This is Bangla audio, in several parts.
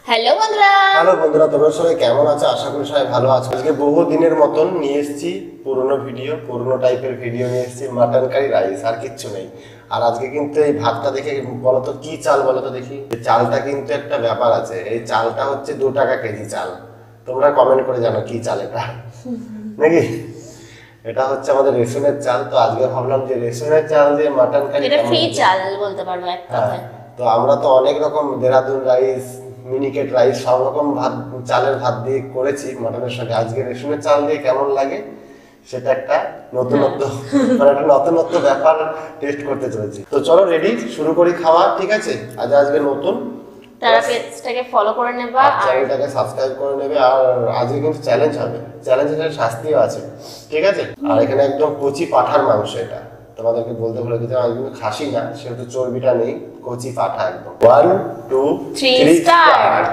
হ্যালো বন্ধুরা, তোমরা সবাই কেমন আছো? আশা করি সবাই ভালো আছো। আজকে বহু দিনের মতন নিয়ে এসেছি পুরনো টাইপের ভিডিও নিয়ে এসেছি, মাটন কারি রাইস, আর কিচ্ছু নেই। আর আজকে কিন্তু এই ভাতটা দেখে বলতো কি চাল, বলতো দেখি। চালটা কিন্তু একটা ব্যাপার আছে, এই চালটা হচ্ছে 2 টাকা কেজি চাল। তোমরা কমেন্ট করে জানো কি চাল এটা নাকি। এটা হচ্ছে আমাদের রেশনের চাল। তো আজকে ভাবলাম যে রেশনের চাল দিয়ে মাটন কারি, এটা ফ্রি চাল বলতে পারবো এক কথায়। তো আমরা তো অনেক রকম দেরাদুন রাইস, মিনিকেট রাইস, সব রকম ভাত, চালের ভাত দিয়ে করেছি মাটনের সঙ্গে। আজকে রেশনের চাল দিয়ে কেমন লাগে সেটা একটা নতুনত্ব, মানে একটা নতুনত্ব ব্যাপার টেস্ট করতে চলেছি। তো চলো রেডি, শুরু করি খাওয়া, ঠিক আছে? আজকে নতুন, তারা পেজটাকে ফলো করে নেবা আর আর চ্যানেলটাকে সাবস্ক্রাইব করে নেবে। আর আজকে কিন্তু চ্যালেঞ্জ হবে, চ্যালেঞ্জের শাস্তিও আছে, ঠিক আছে? আর এখানে একদম কচি পাঠার মাংস, এটা তোমাদেরকে বলতে ভুলে গেছিলাম, আজ কিন্তু খাসি না, সেহেতু চর্বিটা নেই, কচি পাঠা একদম। 1 2 3 স্টার্ট।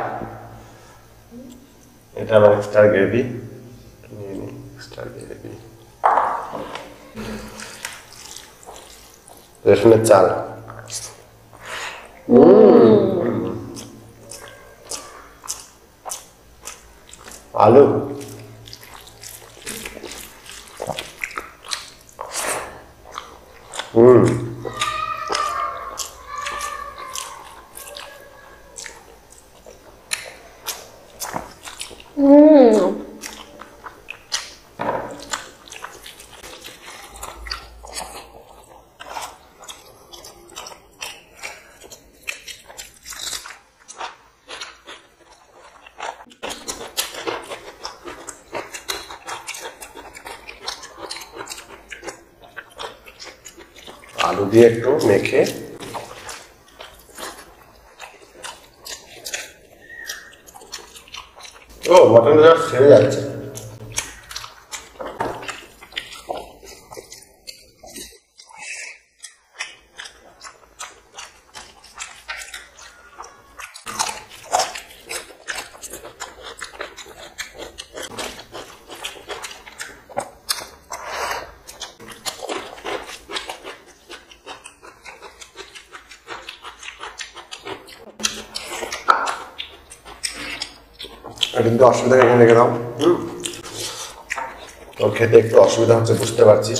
এটা আমার স্টার গ্রেভি, স্টার গ্রেভি, রেশনের চাল। আলু, আলু দিয়ে একটু মেখে, ও মটনটা জাস্ট ছেড়ে যাচ্ছে। কিন্তু অসুবিধা এখানে রেখে দাও। তোর খেতে একটু অসুবিধা হচ্ছে, বুঝতে পারছি।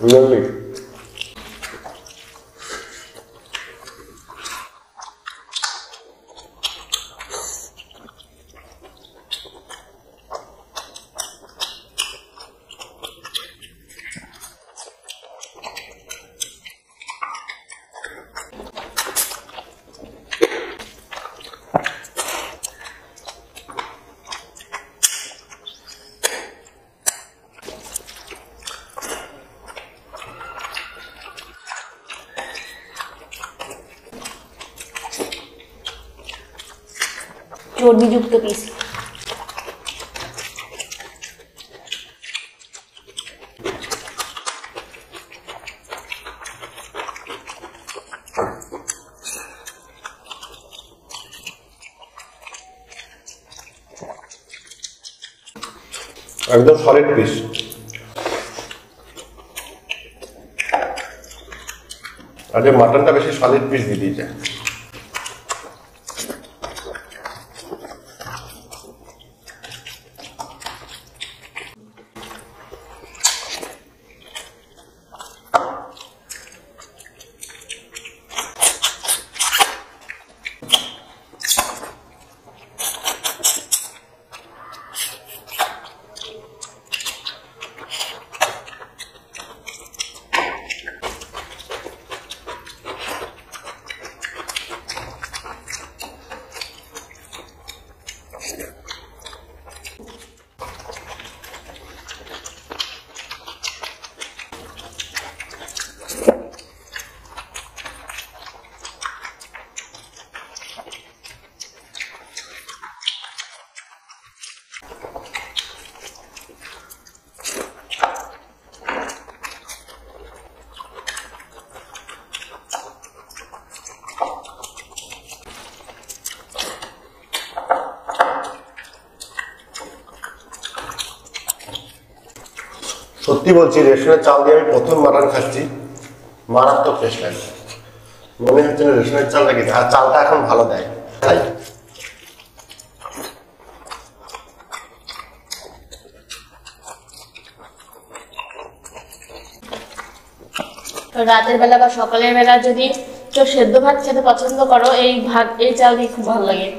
Really? চর্বিযুক্ত পিস। একদম সলিড পিস। আর যে মাটনটা বেশি সলিড পিস দিয়ে দিয়েছে। সত্যি বলছি, রেশনের চাল দিয়ে আমি প্রথম মাটন খাচ্ছি, মারাত্মক টেস্ট লাগে। মনে হচ্ছে না রেশনের চাল লাগে, আর চালটা এখন ভালো দেয় তাই। রাতের বেলা বা সকালের বেলা যদি কেউ সেদ্ধ ভাত খেতে পছন্দ করো, এই চাল দিয়ে খুব ভালো লাগে।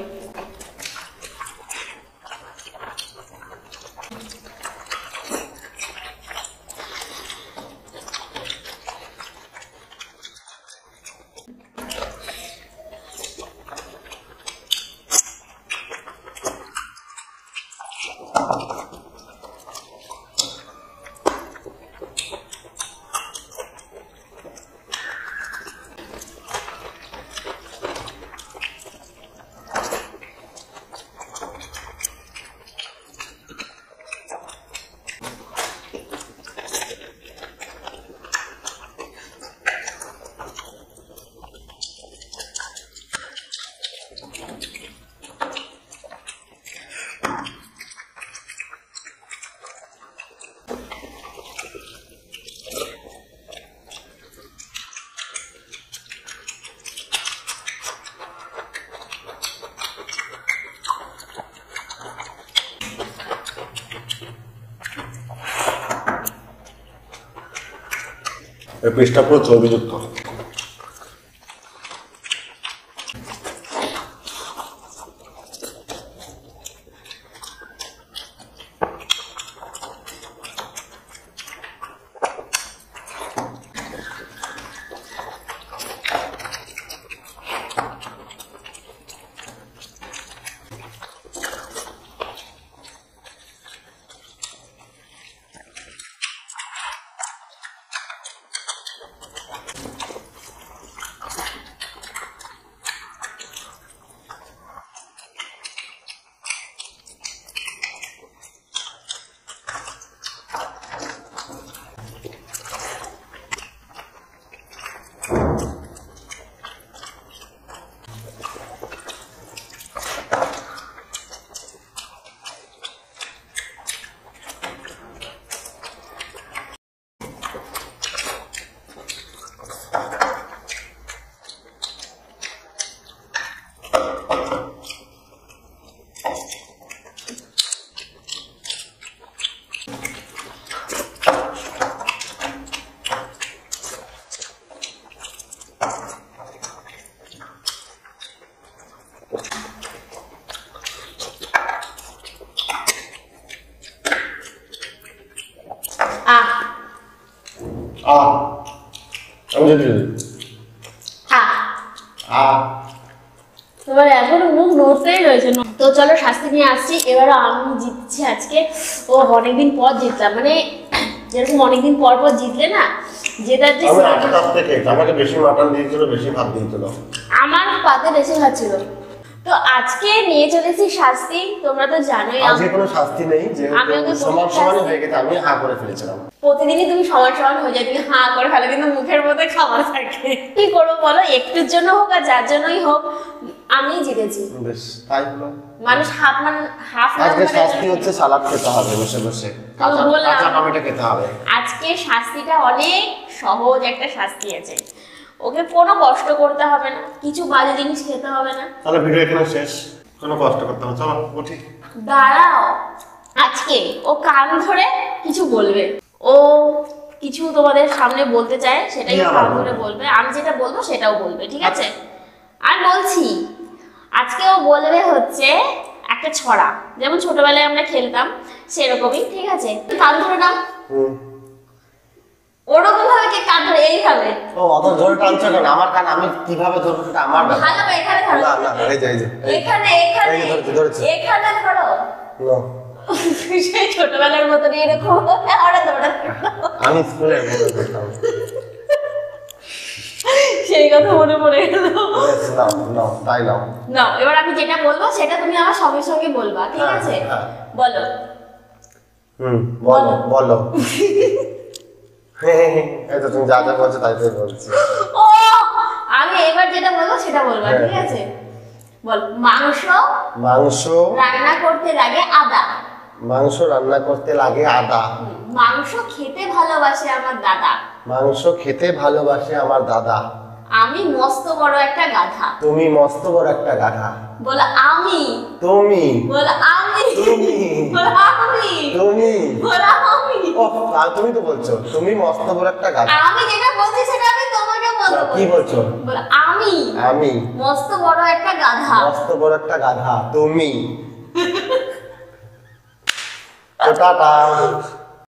এই পিসটা পুরো চর্বিযুক্ত। আমি যদি তোমার এখনো মুখ নড়তেই রয়েছে। তো চলো শাস্তি নিয়ে আসছি। এবারে আমি জিতছি আজকে। ও অনেকদিন পর জিতলাম, মানে যেরকম অনেকদিন পর পর জিতলে না, জেতার যে আমাকে বেশি মাটন দিয়েছিল, বেশি ভাত দিয়েছিল, আমার পাতে বেশি ভাত ছিল। তো আজকে নিয়ে চলেছি শাস্তি। তোমরা তো জানোই আজকে কোনো শাস্তি নেই, যেহেতু সমান সমান হয়ে গেছে, আমি হা করে ফেলেছিলাম। প্রতিদিনই তুমি সমান সমান হয়ে যায়, তুমি হা করে ফেলো, কিন্তু মুখের মধ্যে খাবার থাকে। কি করবো বলো, একটুর জন্য হোক আর যার জন্যই হোক আমি জিতেছি। বেশ তাই হলো। মানুষ হাফ আজকে শাস্তি হচ্ছে সালাদ খেতে হবে বসে বসে, কাঁচা টমেটো খেতে হবে। আজকে শাস্তিটা অনেক সহজ একটা শাস্তি আছে। ওকে কোনো কষ্ট করতে হবে না, কিছু বাজে জিনিস খেতে হবে না। তাহলে ভিডিও এখানে শেষ, কোনো কষ্ট করতে হবে। চলো উঠি। দাঁড়াও, আজকে ও কান ধরে কিছু বলবে। ও কিছু তোমাদের সামনে বলতে চায়, সেটাই কান ধরে বলবে। আমি যেটা বলবো সেটাও বলবে, ঠিক আছে? আর বলছি, আজকে ও বলবে হচ্ছে একটা ছড়া, যেমন ছোটবেলায় আমরা খেলতাম সেরকমই, ঠিক আছে? কান ধরে নাও। ওরকম ভাবে কে কান ধরে এইভাবে? ও অত জোরে টানছো কেন? আমার কান আমি কিভাবে ধরবো সেটা আমার ব্যাপার। ভালো, এখানে ধরো। না না, এই যে এখানে এখানে এখানে ধরো। না সেই ছোটবেলার মতো এরকম আমি স্কুলের মতো করতাম। সেই কথা মনে পড়ে গেল। তাই নাও। না, এবার আমি যেটা বলবো সেটা তুমি আমার সঙ্গে সঙ্গে বলবা, ঠিক আছে? বলো। বলো বলো। এই তো তুমি যা যা বলছো তাই তাই বলছি। ও আমি এবার যেটা বলবো সেটা বলবা, ঠিক আছে? বল। মাংস মাংস রান্না করতে লাগে আদা। মাংস রান্না করতে লাগে আদা। মাংস খেতে ভালোবাসে আমার দাদা। মাংস খেতে ভালোবাসে আমার দাদা। আমি মস্ত বড় একটা গাধা। তুমি মস্ত বড় একটা গাধা। বলো আমি। তুমি। বলো আমি। তুমি। বলো আমি। তুমি। বলো আমি। ওহ, আর তুমি তো বলছো তুমি মস্ত বড় একটা গাধা। আমি যেটা বলছি সেটা আমি তোমাকে বলবো। কি বলছো? বলো আমি। আমি মস্ত বড় একটা গাধা। মস্ত বড় একটা গাধা। তুমি। তো টাটা।